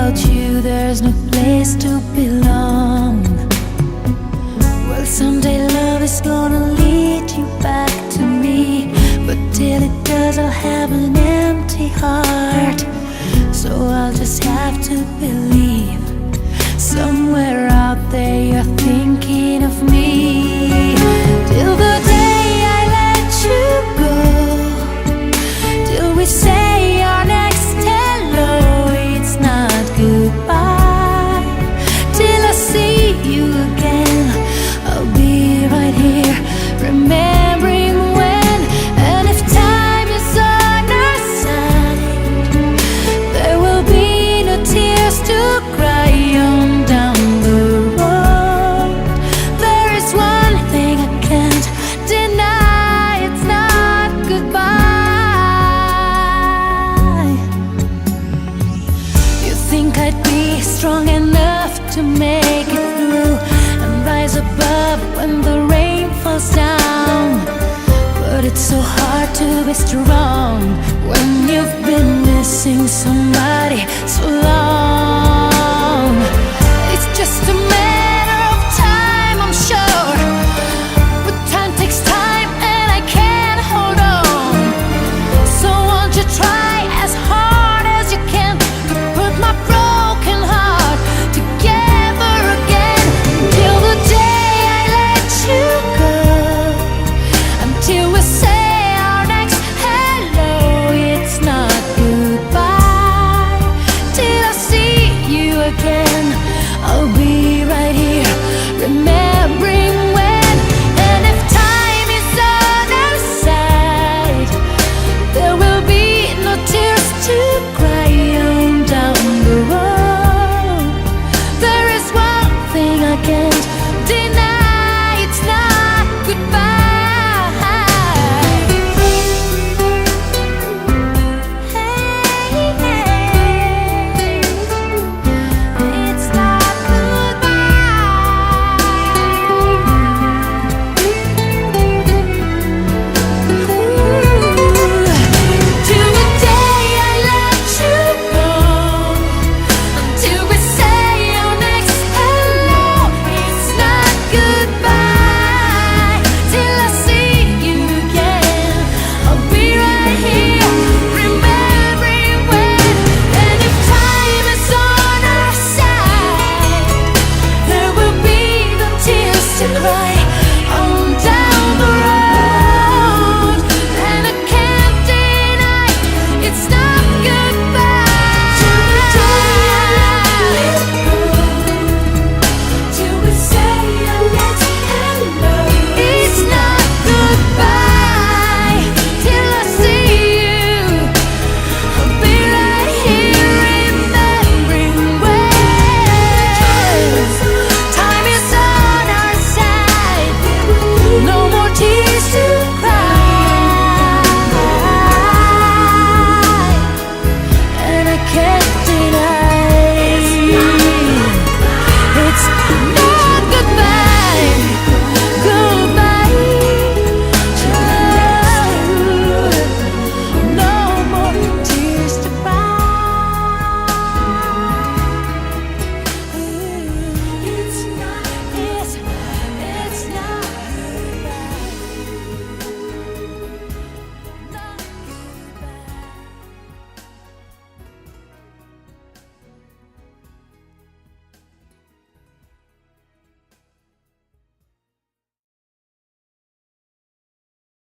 Without you, there's no place to belong. Well, someday love is gonna lead you back to me, but till it does, I'll have an empty heart. So I'll just have to believe somewhere out there you're thinking of me. Till the day I let you go, till we say our next hello, it's not goodbye. Till I see you again, I'll be right here, remembering when. And if time is on our side, there will be no tears to cry on down the road. There is one thing I can't deny, it's not goodbye. You think I'd be strong enough to make it through and rise above when the rain falls down, but it's so hard to be strong when you've been missing somebody so